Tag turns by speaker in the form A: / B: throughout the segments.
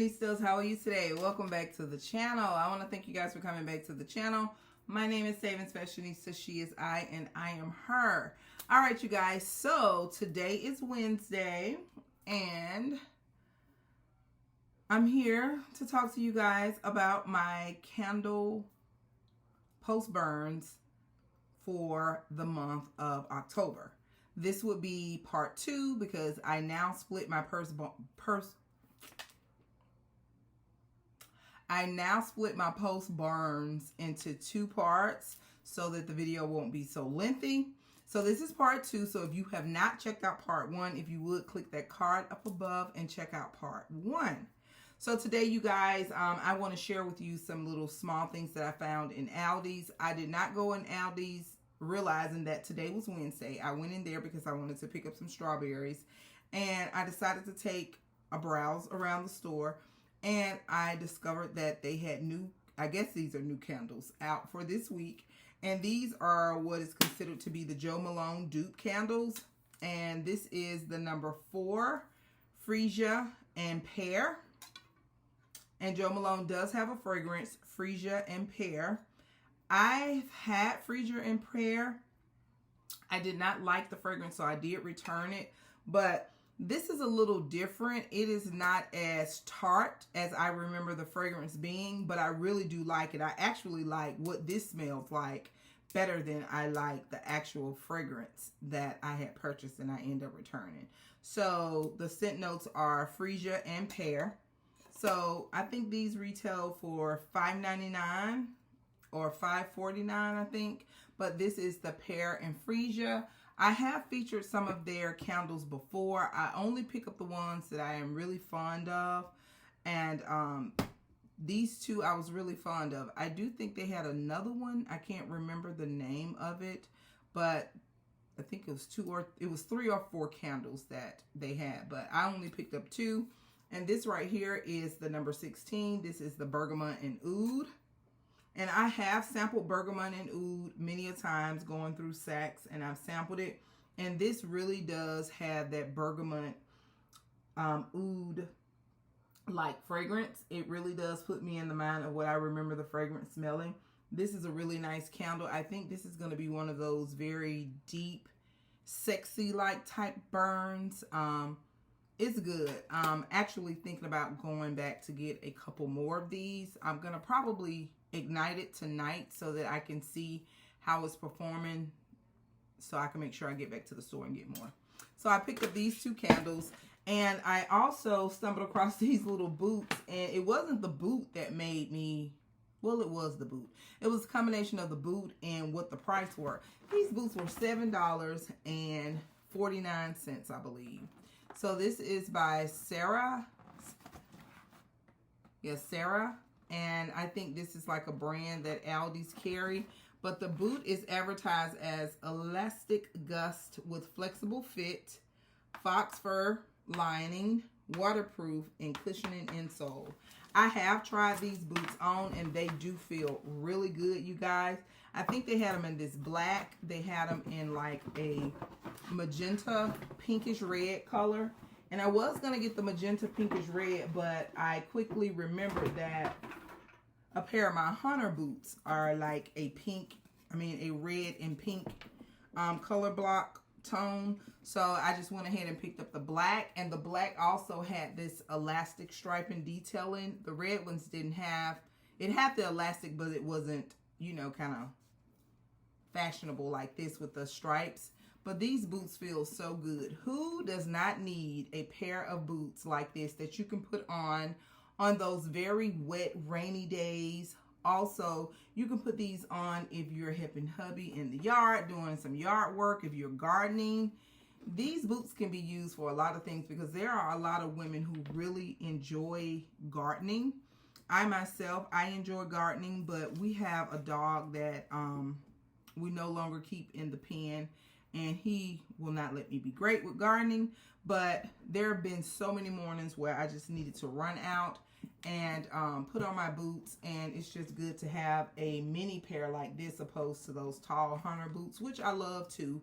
A: Fashionistas, how are you today? Welcome back to the channel. I want to thank you guys for coming back to the channel. My name is SavingsFashionista. She is I and I am her. All right, you guys. So today is Wednesday and I'm here to talk to you guys about my candle post burns for the month of October. This would be part 2 because I now split my post burns into 2 parts so that the video won't be so lengthy. So this is part 2. So if you have not checked out part 1, if you would click that card up above and check out part 1. So today, you guys, I want to share with you some little small things that I found in Aldi's. I did not go in Aldi's realizing that today was Wednesday. I went in there because I wanted to pick up some strawberries, and I decided to take a browse around the store, and I discovered that they had new, I guess these are new candles out for this week, and these are what is considered to be the Jo Malone dupe candles, and this is the number 4 Freesia and Pear. And Jo Malone does have a fragrance, Freesia and Pear. I've had Freesia and Pear. I did not like the fragrance, so I did return it. But this is a little different. It is not as tart as I remember the fragrance being, but I really do like it. I actually like what this smells like better than I like the actual fragrance that I had purchased and I ended up returning. So the scent notes are Freesia and Pear. So I think these retail for $5.99 or $5.49, I think. But this is the Pear and Freesia. I have featured some of their candles before. I only pick up the ones that I am really fond of. And these 2 I was really fond of. I do think they had another one. I can't remember the name of it. But I think it was 3 or 4 candles that they had. But I only picked up 2. And this right here is the number 16. This is the Bergamot and Oud. And I have sampled Bergamot and Oud many a times going through Saks, and I've sampled it. And this really does have that Bergamot Oud like fragrance. It really does put me in the mind of what I remember the fragrance smelling. This is a really nice candle. I think this is going to be one of those very deep, sexy like type burns. It's good. I'm actually thinking about going back to get a couple more of these. I'm going to probably ignite it tonight so that I can see how it's performing so I can make sure I get back to the store and get more. So I picked up these 2 candles, and I also stumbled across these little boots, and it wasn't the boot that made me, well, it was the boot. It was a combination of the boot and what the price were. These boots were $7.49, I believe. So this is by Sarah. Yes, Sarah. And I think this is like a brand that Aldi's carry. But the boot is advertised as elastic gust with flexible fit, fox fur lining, waterproof, and cushioning insole. I have tried these boots on, and they do feel really good, you guys. I think they had them in this black. They had them in like a magenta pinkish red color. And I was going to get the magenta pinkish red, but I quickly remembered that a pair of my Hunter boots are like a red and pink color block tone. So I just went ahead and picked up the black, and the black also had this elastic striping detailing. The red ones didn't have, it had the elastic, but it wasn't, you know, kind of fashionable like this with the stripes. But these boots feel so good. Who does not need a pair of boots like this that you can put on those very wet, rainy days? Also, you can put these on if you're helping hubby in the yard, doing some yard work, if you're gardening. These boots can be used for a lot of things because there are a lot of women who really enjoy gardening. I myself, I enjoy gardening, but we have a dog that we no longer keep in the pen, and he will not let me be great with gardening. But there have been so many mornings where I just needed to run out and put on my boots, and it's just good to have a mini pair like this opposed to those tall Hunter boots, which I love too.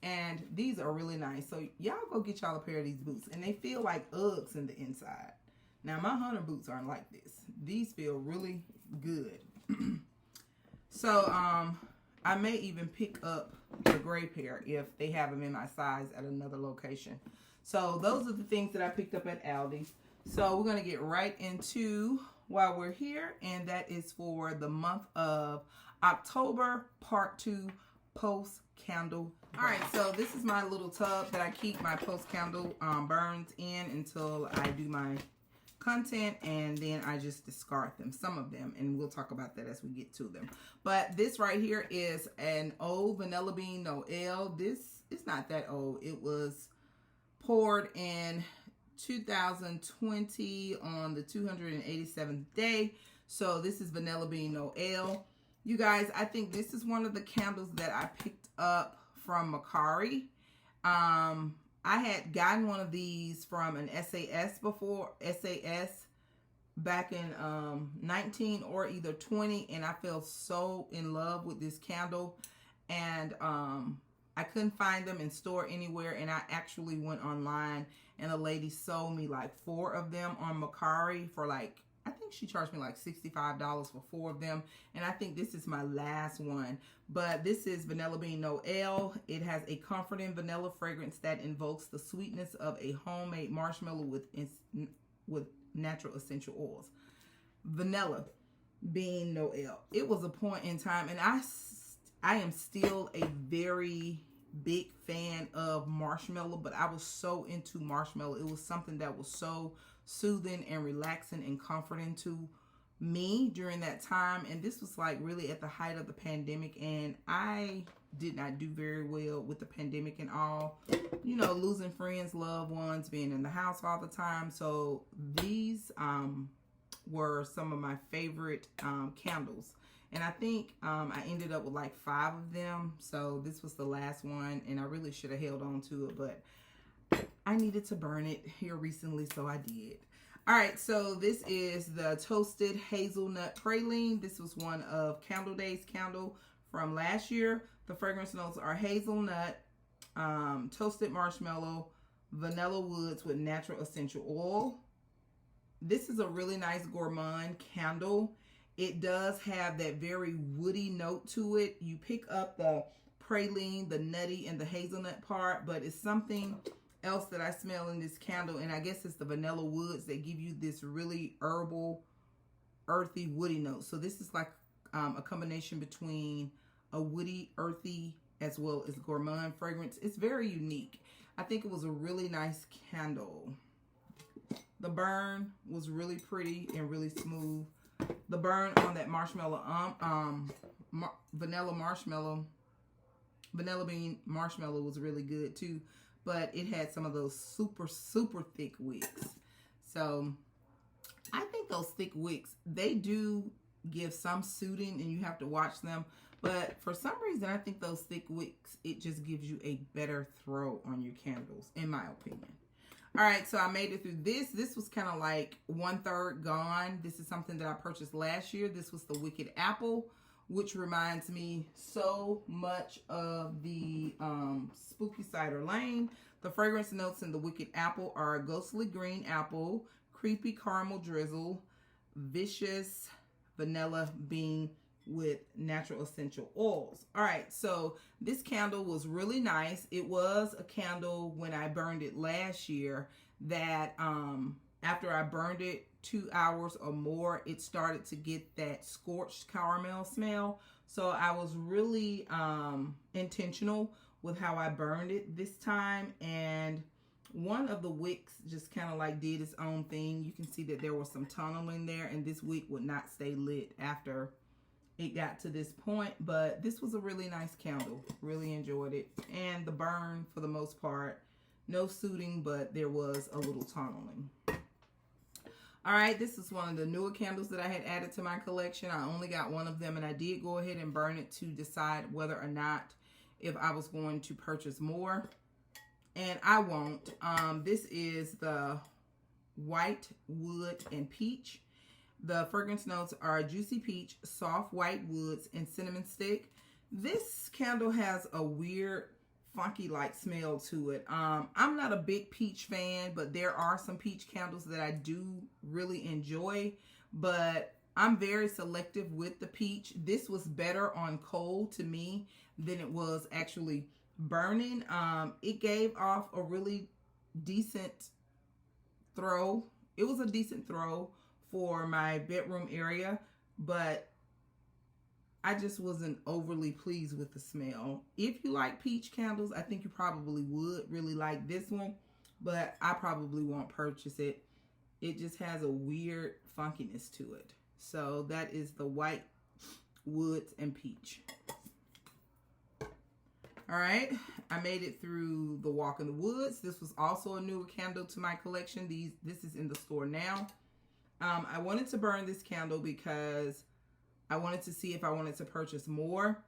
A: And these are really nice. So y'all go get y'all a pair of these boots, and they feel like Uggs in the inside. Now, my hunter boots aren't like this. These feel really good. So, I may even pick up the gray pair if they have them in my size at another location. So, those are the things that I picked up at Aldi. So, we're going to get right into while we're here, and that is for the month of October, part 2, post candle. All right, so this is my little tub that I keep my post candle burns in until I do my content, and then I just discard them, some of them, and we'll talk about that as we get to them. But this right here is an old vanilla bean Noel. This is not that old. It was poured in 2020 on the 287th day. So this is vanilla bean Noel. You guys, I think this is one of the candles that I picked up from Macari. I had gotten one of these from an SAS before, SAS back in 19 or either 20, and I fell so in love with this candle, and I couldn't find them in store anywhere, and I actually went online, and a lady sold me like 4 of them on Macari for like, I think she charged me like $65 for 4 of them, and I think this is my last one. But this is Vanilla Bean Noel. It has a comforting vanilla fragrance that invokes the sweetness of a homemade marshmallow with natural essential oils. Vanilla Bean Noel. It was a point in time, and I am still a very big fan of marshmallow, but I was so into marshmallow. It was something that was so soothing and relaxing and comforting to me during that time. And this was like really at the height of the pandemic, and I did not do very well with the pandemic and all, you know, losing friends, loved ones, being in the house all the time. So these were some of my favorite candles, and I think I ended up with like 5 of them. So this was the last one, and I really should have held on to it, but I needed to burn it here recently, so I did. All right, so this is the Toasted Hazelnut Praline. This was one of Candle Day's candle from last year. The fragrance notes are hazelnut, toasted marshmallow, vanilla woods with natural essential oil. This is a really nice gourmand candle. It does have that very woody note to it. You pick up the praline, the nutty, and the hazelnut part, but it's something else that I smell in this candle, and I guess it's the vanilla woods that give you this really herbal, earthy, woody note. So this is like a combination between a woody, earthy, as well as gourmand fragrance. It's very unique. I think it was a really nice candle. The burn was really pretty and really smooth. The burn on that marshmallow, vanilla bean marshmallow was really good too. But it had some of those super, super thick wicks. So I think those thick wicks, they do give some soothing, and you have to watch them. But for some reason, I think those thick wicks, it just gives you a better throw on your candles, in my opinion. All right, so I made it through this. This was kind of like 1/3 gone. This is something that I purchased last year. This was the Wicked Apple, which reminds me so much of the Spooky Cider Lane. The fragrance notes in the Wicked Apple are ghostly green apple, creepy caramel drizzle, vicious vanilla bean with natural essential oils. All right, so this candle was really nice. It was a candle when I burned it last year that after I burned it 2 hours or more, it started to get that scorched caramel smell. So I was really intentional with how I burned it this time, and one of the wicks just kind of like did its own thing. You can see that there was some tunneling there, and this wick would not stay lit after it got to this point. But this was a really nice candle. Really enjoyed it. And the burn, for the most part, no soothing, but there was a little tunneling. All right, this is one of the newer candles that I had added to my collection. I only got one of them, and I did go ahead and burn it to decide whether or not if I was going to purchase more. And I won't. This is the White Wood and Peach. The fragrance notes are juicy peach, soft white woods, and cinnamon stick. This candle has a weird funky like smell to it. I'm not a big peach fan, but there are some peach candles that I do really enjoy, but I'm very selective with the peach. This was better on cold to me than it was actually burning. It gave off a really decent throw. It was a decent throw for my bedroom area, but I just wasn't overly pleased with the smell. If you like peach candles, I think you probably would really like this one, but I probably won't purchase it. It just has a weird funkiness to it. So that is the white woods and peach. All right, I made it through the walk in the woods. This was also a newer candle to my collection. This is in the store now. I wanted to burn this candle because I wanted to see if I wanted to purchase more.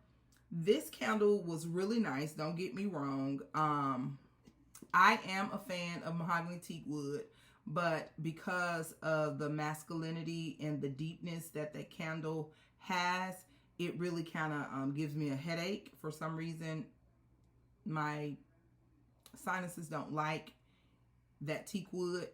A: This candle was really nice, don't get me wrong. I am a fan of mahogany teak wood, but because of the masculinity and the deepness that that candle has, it really kind of gives me a headache. For some reason, my sinuses don't like that teak wood.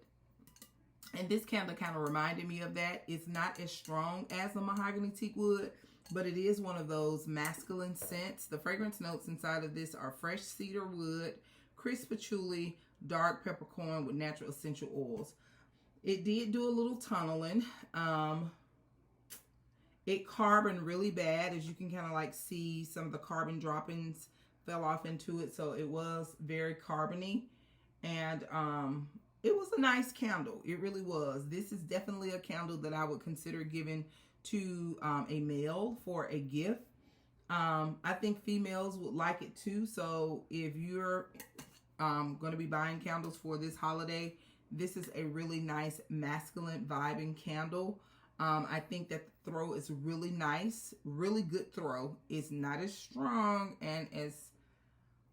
A: And this candle kind of reminded me of that. It's not as strong as the mahogany teak wood, but it is one of those masculine scents. The fragrance notes inside of this are fresh cedar wood, crisp patchouli, dark peppercorn with natural essential oils. It did do a little tunneling. It carboned really bad. As you can kind of like see, some of the carbon droppings fell off into it. So it was very carbony. And it was a nice candle. It really was. This is definitely a candle that I would consider giving to a male for a gift. I think females would like it too. So if you're going to be buying candles for this holiday, this is a really nice masculine vibing candle. I think that the throw is really nice. Really good throw. It's not as strong and as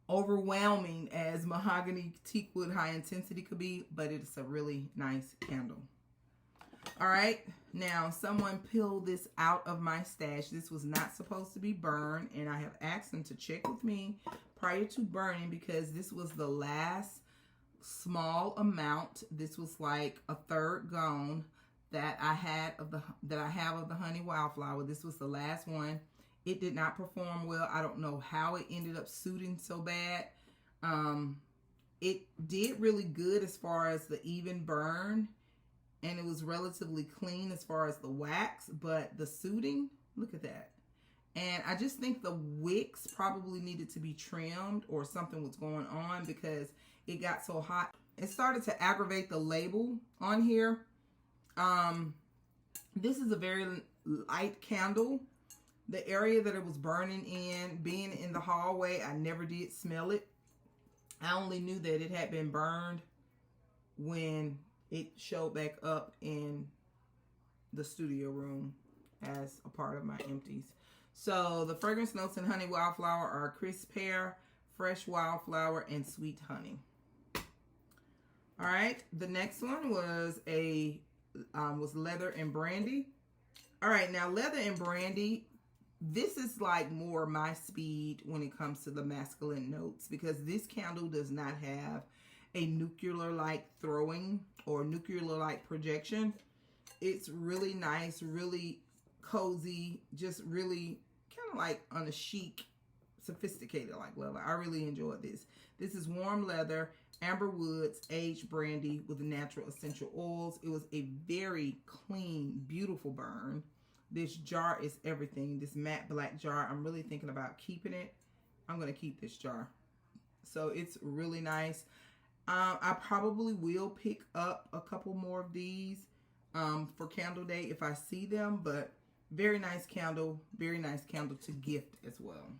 A: overwhelming as mahogany teak wood high intensity could be, but it's a really nice candle. All right, now someone peeled this out of my stash. This was not supposed to be burned, and I have asked them to check with me prior to burning because this was the last small amount. This was like a third gone that I had of the honey wildflower. This was the last one. It did not perform well. I don't know how it ended up suiting so bad. It did really good as far as the even burn, and it was relatively clean as far as the wax, but the suiting, look at that. And I just think the wicks probably needed to be trimmed or something was going on because it got so hot. It started to aggravate the label on here. This is a very light candle. The area that it was burning in, being in the hallway, I never did smell it. I only knew that it had been burned when it showed back up in the studio room as a part of my empties. So the fragrance notes in honey wildflower are crisp pear, fresh wildflower, and sweet honey. All right, the next one was leather and brandy. All right, now leather and brandy, this is like more my speed when it comes to the masculine notes because this candle does not have a nuclear-like throwing or nuclear-like projection. It's really nice, really cozy, just really kind of like on a chic, sophisticated like leather. I really enjoyed this. This is warm leather, amber woods, aged brandy with natural essential oils. It was a very clean, beautiful burn. This jar is everything. This matte black jar, I'm really thinking about keeping it. I'm going to keep this jar. So it's really nice. I probably will pick up a couple more of these for candle day if I see them, but very nice candle to gift as well.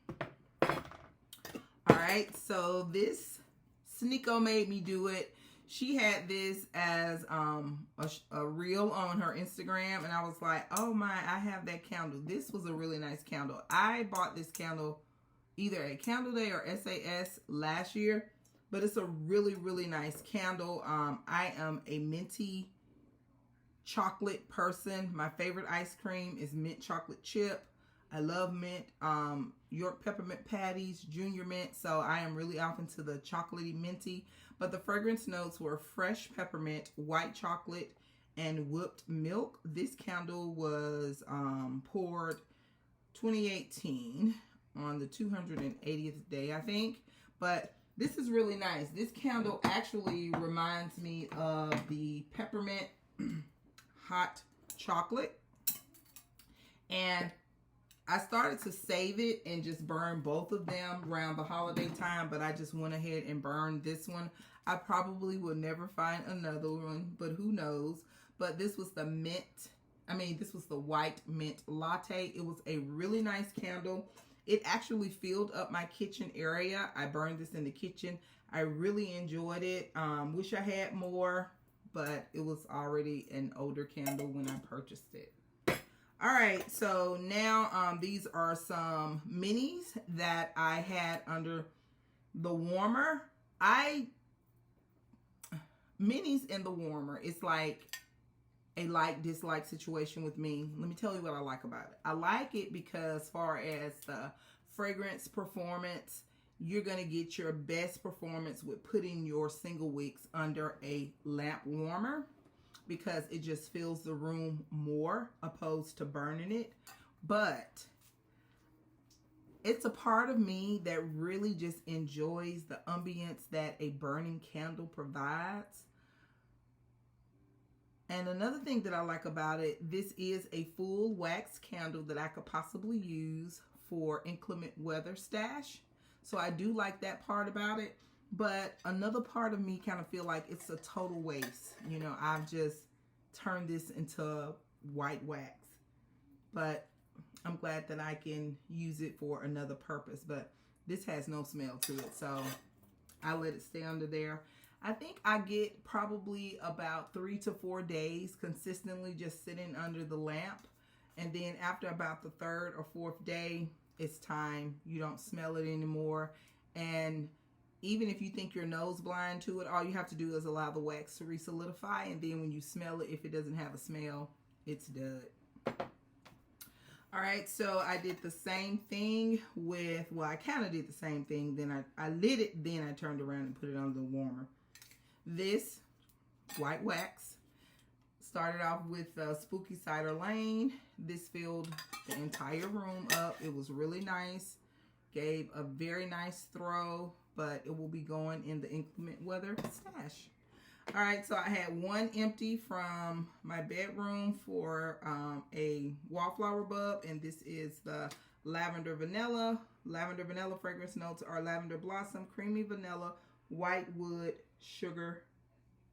A: All right, so this Sneeko made me do it. She had this as a reel on her Instagram, and I was like, oh my, I have that candle. This was a really nice candle. I bought this candle either at Candle Day or SAS last year, but it's a really, really nice candle. I am a minty chocolate person. My favorite ice cream is mint chocolate chip. I love mint. York peppermint patties, junior mint. So I am really off into the chocolatey minty. But the fragrance notes were fresh peppermint, white chocolate, and whipped milk. This candle was poured 2018 on the 280th day, I think. But this is really nice. This candle actually reminds me of the peppermint hot chocolate. And I started to save it and just burn both of them around the holiday time, but I just went ahead and burned this one. I probably will never find another one, but who knows. But this was the this was the white mint latte. It was a really nice candle. It actually filled up my kitchen area. I burned this in the kitchen. I really enjoyed it. Wish I had more, but it was already an older candle when I purchased it. All right, so now these are some minis that I had under the warmer. Minis in the warmer, it's like a like-dislike situation with me. Let me tell you what I like about it. I like it because as far as the fragrance performance, you're going to get your best performance with putting your single wicks under a lamp warmer, because it just fills the room more opposed to burning it. But it's a part of me that really just enjoys the ambience that a burning candle provides. And another thing that I like about it, this is a full wax candle that I could possibly use for inclement weather stash. So I do like that part about it. But another part of me kind of feel like it's a total waste. You know, I've just turned this into white wax. But I'm glad that I can use it for another purpose. But this has no smell to it, so I let it stay under there. I think I get probably about 3 to 4 days consistently just sitting under the lamp. And then after about the 3rd or 4th day, it's time. You don't smell it anymore. And even if you think you're nose blind to it, all you have to do is allow the wax to re-solidify. And then when you smell it, if it doesn't have a smell, it's done. All right, so I did the same thing with, well, I kind of did the same thing. Then I lit it, then I turned around and put it under the warmer. This white wax started off with Spooky Cider Lane. This filled the entire room up. It was really nice. Gave a very nice throw, but it will be going in the inclement weather stash. All right, so I had one empty from my bedroom for a wallflower bulb, and this is the Lavender Vanilla. Lavender Vanilla fragrance notes are Lavender Blossom, Creamy Vanilla, White Wood, Sugar,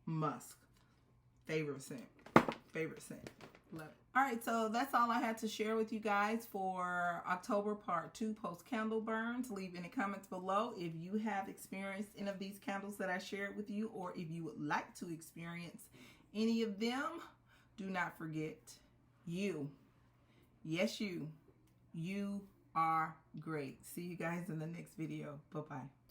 A: Musk. Favorite scent. Favorite scent. Love it. All right, so that's all I had to share with you guys for October Part 2 Post Candle Burns. Leave any comments below if you have experienced any of these candles that I shared with you, or if you would like to experience any of them. Do not forget, you, yes you are great. See you guys in the next video. Bye-bye.